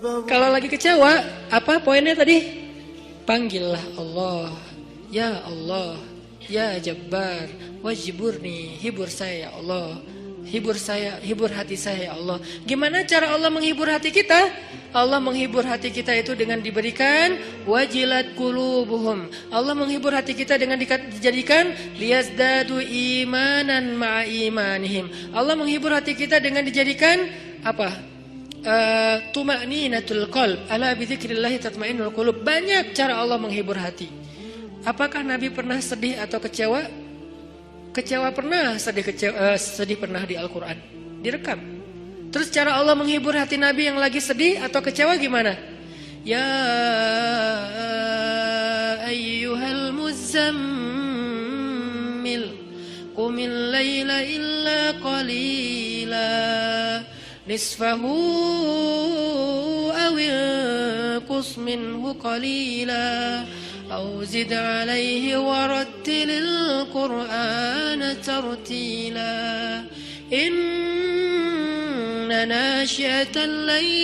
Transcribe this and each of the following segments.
Kalau lagi kecewa, apa poinnya tadi? Panggillah Allah. Ya Allah, ya Jabbar, wajiburni, hibur saya ya Allah. Hibur saya, hibur hati saya ya Allah. Gimana cara Allah menghibur hati kita? Allah menghibur hati kita itu dengan diberikan wajilat qulubuhum. Allah menghibur hati kita dengan dijadikan liyazdadu imanan ma'a imanihim. Allah menghibur hati kita dengan dijadikan apa? Tuma'ninatul qalb. Ala bidzikrillah tatma'innul qulub. Banyak cara Allah menghibur hati. Apakah Nabi pernah sedih atau kecewa? Kecewa pernah, sedih pernah di Al-Quran. Direkam. Terus cara Allah menghibur hati Nabi yang lagi sedih atau kecewa gimana? Ya ayyuhal muzammil qumil layla illa qalila nisfahu awil qus minhu qalila أو زد عليه ورتل القرآن ترتيلا إن ناشئة الليل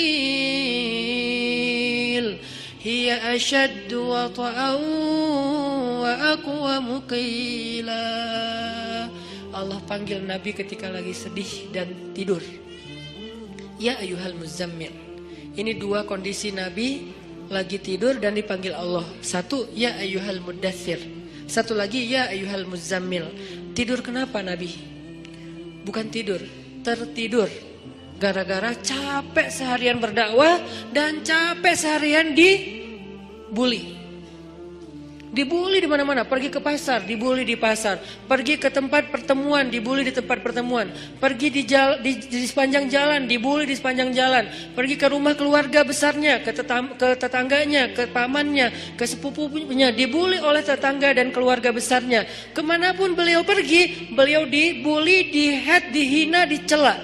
هي أشد وطئا وأقوم قيلا. Allah panggil Nabi ketika lagi sedih dan tidur. Ya ayyuhal muzammil. Ini dua kondisi Nabi lagi tidur dan dipanggil Allah. Satu, ya ayyuhal muddathir. Satu lagi, ya ayyuhal muzammil. Tidur kenapa Nabi? Bukan tidur, tertidur. Gara-gara capek seharian berdakwah dan capek seharian dibully. Dibully di mana-mana, pergi ke pasar, dibully di pasar, pergi ke tempat pertemuan, dibully di tempat pertemuan, pergi di sepanjang jalan, dibully di sepanjang jalan, pergi ke rumah keluarga besarnya, ke tetangganya, ke pamannya, ke sepupunya, dibully oleh tetangga dan keluarga besarnya. Kemanapun beliau pergi, beliau dibully, dihead, dihina, dicela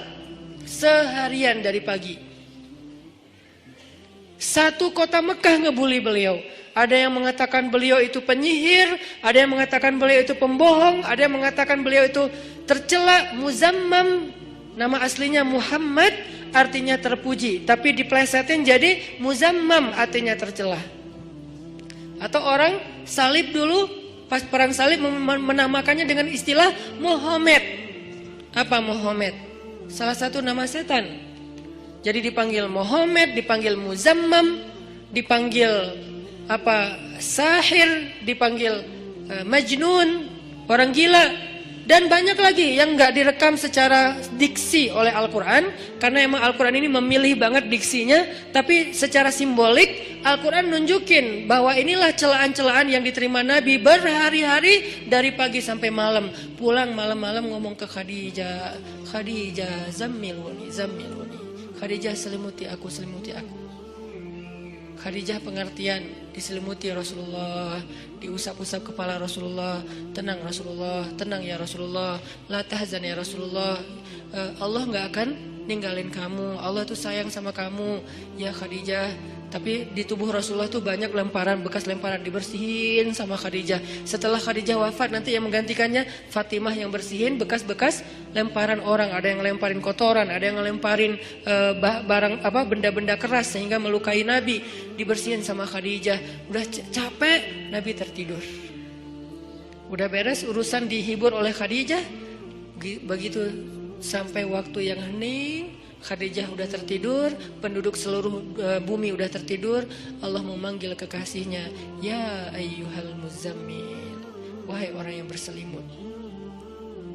seharian dari pagi. Satu kota Mekah ngebully beliau. Ada yang mengatakan beliau itu penyihir, ada yang mengatakan beliau itu pembohong, ada yang mengatakan beliau itu tercela. Muzammam, nama aslinya Muhammad, artinya terpuji, tapi diplesetin jadi Muzammam, artinya tercela. Atau orang salib dulu, pas perang salib menamakannya dengan istilah Muhammad. Apa Muhammad? Salah satu nama setan. Jadi dipanggil Muhammad, dipanggil Muzammam, dipanggil sahir, dipanggil majnun, orang gila, dan banyak lagi yang nggak direkam secara diksi oleh Al-Quran, karena emang Al-Quran ini memilih banget diksinya. Tapi secara simbolik Al-Quran nunjukin bahwa inilah celaan-celaan yang diterima Nabi berhari-hari dari pagi sampai malam. Pulang malam-malam ngomong ke Khadijah, Khadijah zammiluni, zammiluni, Khadijah selimuti aku, selimuti aku. Khadijah pengertian, diselimuti Rasulullah, diusap-usap kepala Rasulullah. Tenang Rasulullah, tenang ya Rasulullah, la tahzan ya Rasulullah, Allah gak akan ninggalin kamu, Allah tuh sayang sama kamu ya Khadijah. Tapi di tubuh Rasulullah tuh banyak lemparan, bekas lemparan, dibersihin sama Khadijah. Setelah Khadijah wafat, nanti yang menggantikannya Fatimah yang bersihin bekas-bekas lemparan orang. Ada yang lemparin kotoran, ada yang lemparin barang benda-benda keras sehingga melukai Nabi, dibersihin sama Khadijah. Udah capek, Nabi tertidur. Udah beres urusan, dihibur oleh Khadijah. Begitu sampai waktu yang hening, Khadijah udah tertidur, penduduk seluruh bumi udah tertidur. Allah memanggil kekasihnya, ya ayyuhal muzammil, wahai orang yang berselimut.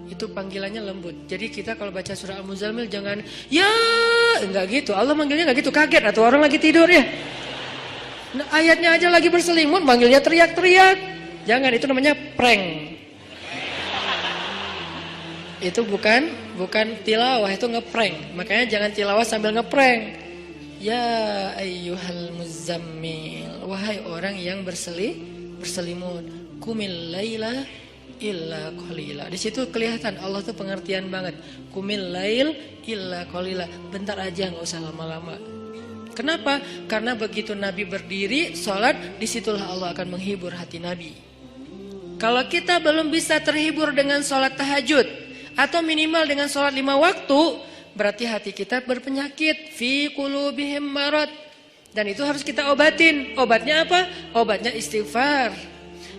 Itu panggilannya lembut. Jadi kita kalau baca surah Al-Muzammil jangan ya, enggak gitu. Allah manggilnya enggak gitu, kaget atau orang lagi tidur ya. Nah, ayatnya aja lagi berselimut, manggilnya teriak-teriak. Jangan, itu namanya prank. Itu bukan tilawah, itu ngeprank. Makanya jangan tilawah sambil ngeprank. Ya ayyuhal muzammil, wahai orang yang berselimut, kumil laila illa qalila. Di situ kelihatan Allah tuh pengertian banget. Kumil lail illa qalila. Bentar aja, enggak usah lama-lama. Kenapa? Karena begitu Nabi berdiri sholat, disitulah Allah akan menghibur hati Nabi. Kalau kita belum bisa terhibur dengan sholat tahajud atau minimal dengan sholat 5 waktu, berarti hati kita berpenyakit. Fi qulubihim marad, Dan itu harus kita obatin. Obatnya apa? Obatnya istighfar.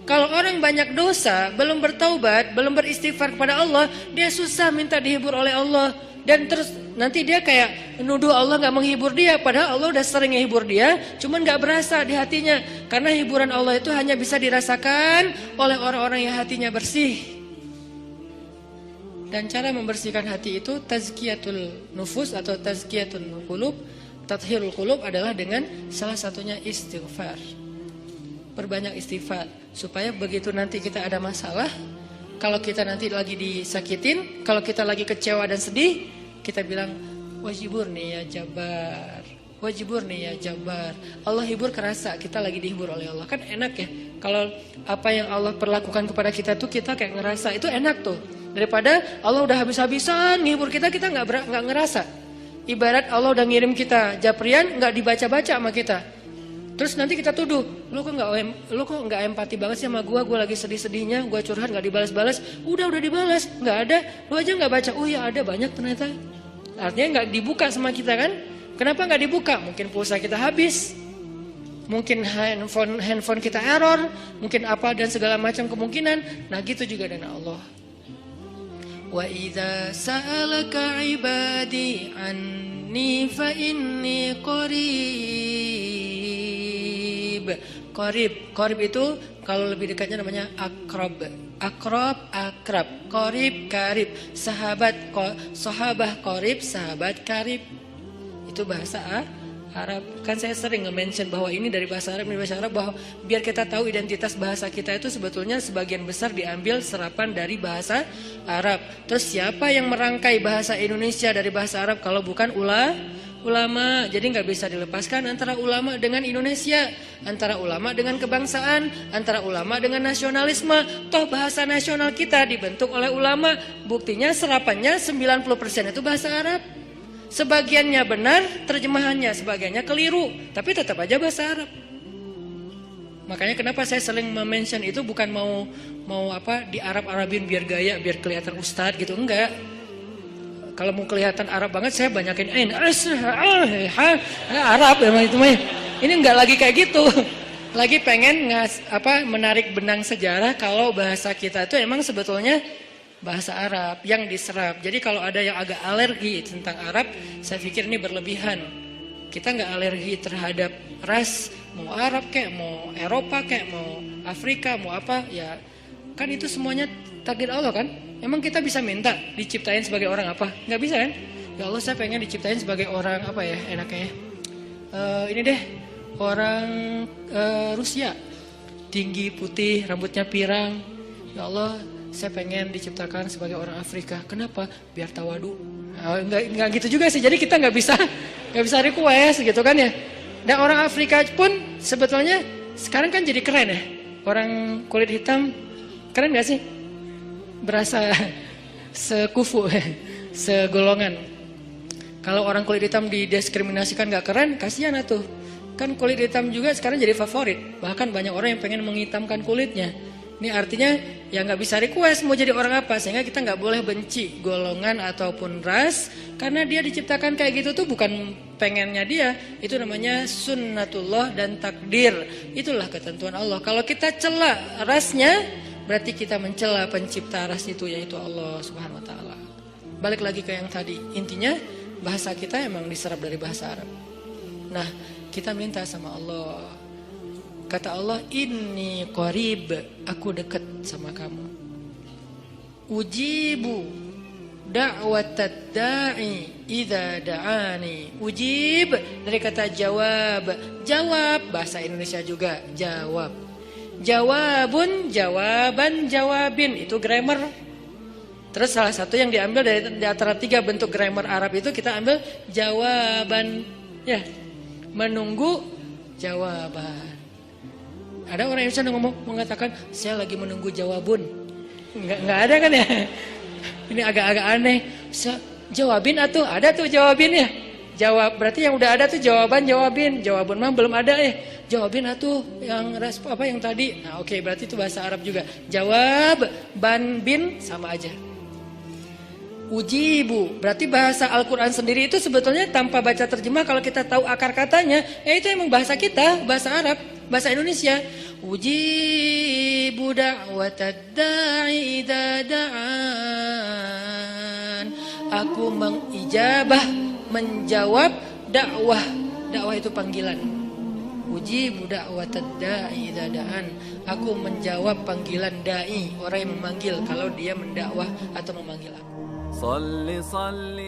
Kalau orang banyak dosa, belum bertaubat, belum beristighfar kepada Allah, dia susah minta dihibur oleh Allah. Dan terus nanti dia kayak menuduh Allah gak menghibur dia. Padahal Allah udah sering menghibur dia, cuman gak berasa di hatinya. Karena hiburan Allah itu hanya bisa dirasakan oleh orang-orang yang hatinya bersih. Dan cara membersihkan hati itu tazkiyatul nufus atau tazkiyatul qulub, tathhirul qulub adalah dengan salah satunya istighfar. Perbanyak istighfar supaya begitu nanti kita ada masalah, kalau kita nanti lagi disakitin, kalau kita lagi kecewa dan sedih, kita bilang wajiburni ya Jabbar, wajiburni ya Jabbar. Allah hibur kerasa kita lagi dihibur oleh Allah. Kan enak ya kalau apa yang Allah perlakukan kepada kita tuh kita kayak ngerasa, itu enak tuh. Daripada Allah udah habis-habisan nghibur kita nggak ngerasa. Ibarat Allah udah ngirim kita japrian nggak dibaca-baca sama kita. Terus nanti kita tuduh, lu kok nggak empati banget sih sama gue lagi sedih-sedihnya, gue curhat nggak dibalas-balas. Udah dibalas, nggak ada, lu aja nggak baca. Oh ya ada, banyak ternyata. Artinya nggak dibuka sama kita kan? Kenapa nggak dibuka? Mungkin pulsa kita habis, mungkin handphone kita error, mungkin apa dan segala macam kemungkinan. Nah gitu juga dengan Allah. Wa idza sa'alaka 'ibadi anni fa inni qarib. Qarib itu kalau lebih dekatnya namanya akrab. Akrab. Qarib. Sahabah qarib, sahabat karib. Itu bahasa Arab. Kan saya sering nge-mention bahwa ini dari bahasa Arab, bahwa biar kita tahu identitas bahasa kita itu sebetulnya sebagian besar diambil serapan dari bahasa Arab. Terus siapa yang merangkai bahasa Indonesia dari bahasa Arab kalau bukan ulama? Jadi nggak bisa dilepaskan antara ulama dengan Indonesia, antara ulama dengan kebangsaan, antara ulama dengan nasionalisme. Toh bahasa nasional kita dibentuk oleh ulama. Buktinya serapannya 90% itu bahasa Arab. Sebagiannya benar, terjemahannya sebagiannya keliru, tapi tetap aja bahasa Arab. Makanya kenapa saya sering mention itu bukan mau apa di Arab-Arabin biar gaya, biar kelihatan ustadz gitu, enggak. Kalau mau kelihatan Arab banget saya banyakin Arab emang itu mah. Ini enggak lagi kayak gitu. Lagi pengen menarik benang sejarah kalau bahasa kita itu emang sebetulnya bahasa Arab yang diserap. Jadi kalau ada yang agak alergi tentang Arab, saya pikir ini berlebihan. Kita nggak alergi terhadap ras, mau Arab kayak, mau Eropa kayak, mau Afrika, mau apa, ya kan itu semuanya takdir Allah kan. Emang kita bisa minta diciptain sebagai orang apa? Nggak bisa kan? Ya Allah saya pengen diciptain sebagai orang apa ya enaknya. Ini deh orang Rusia, tinggi, putih, rambutnya pirang. Ya Allah saya pengen diciptakan sebagai orang Afrika. Kenapa? Biar tawadu. Enggak gitu juga sih. Jadi kita nggak bisa request gitu kan ya. Dan orang Afrika pun sebetulnya sekarang kan jadi keren ya. Orang kulit hitam keren nggak sih? Berasa sekufu, segolongan. Kalau orang kulit hitam didiskriminasikan nggak keren, kasihan atuh. Kan kulit hitam juga sekarang jadi favorit. Bahkan banyak orang yang pengen menghitamkan kulitnya. Ini artinya ya nggak bisa request mau jadi orang apa, sehingga kita nggak boleh benci golongan ataupun ras, karena dia diciptakan kayak gitu tuh bukan pengennya dia, itu namanya sunnatullah dan takdir, itulah ketentuan Allah. Kalau kita cela rasnya, berarti kita mencela pencipta ras itu, yaitu Allah Subhanahu Wa Taala. Balik lagi ke yang tadi, intinya bahasa kita emang diserap dari bahasa Arab. Nah kita minta sama Allah. Kata Allah, inni qarib, aku dekat sama kamu. Ujibu da'watad da'i idza da'ani. Ujib dari kata jawab. Jawab bahasa Indonesia juga jawab. Jawabun, jawaban, jawabin, itu grammar. Terus salah satu yang diambil dari antara 3 bentuk grammar Arab itu kita ambil jawaban, ya. Menunggu jawaban. Ada orang Indonesia yang mengatakan saya lagi menunggu jawabun. Enggak ada kan ya? Ini agak-agak aneh. Jawabin atuh, ada tuh jawabinnya. Jawab berarti yang udah ada tuh jawaban, jawabin. Jawabun mah belum ada ya. Jawabin atuh yang yang tadi. Nah, oke, berarti itu bahasa Arab juga. Jawab, ban, bin sama aja. Ujibu, berarti bahasa Al-Quran sendiri itu sebetulnya tanpa baca terjemah, kalau kita tahu akar katanya, ya itu emang bahasa kita, bahasa Arab, bahasa Indonesia. Ujibu da'watad da'i idza da'an. Aku mengijabah, menjawab dakwah. Dakwah itu panggilan. Ujibu da'watad da'i idza da'an. Aku menjawab panggilan dai, orang yang memanggil kalau dia mendakwah atau memanggil aku. صل صل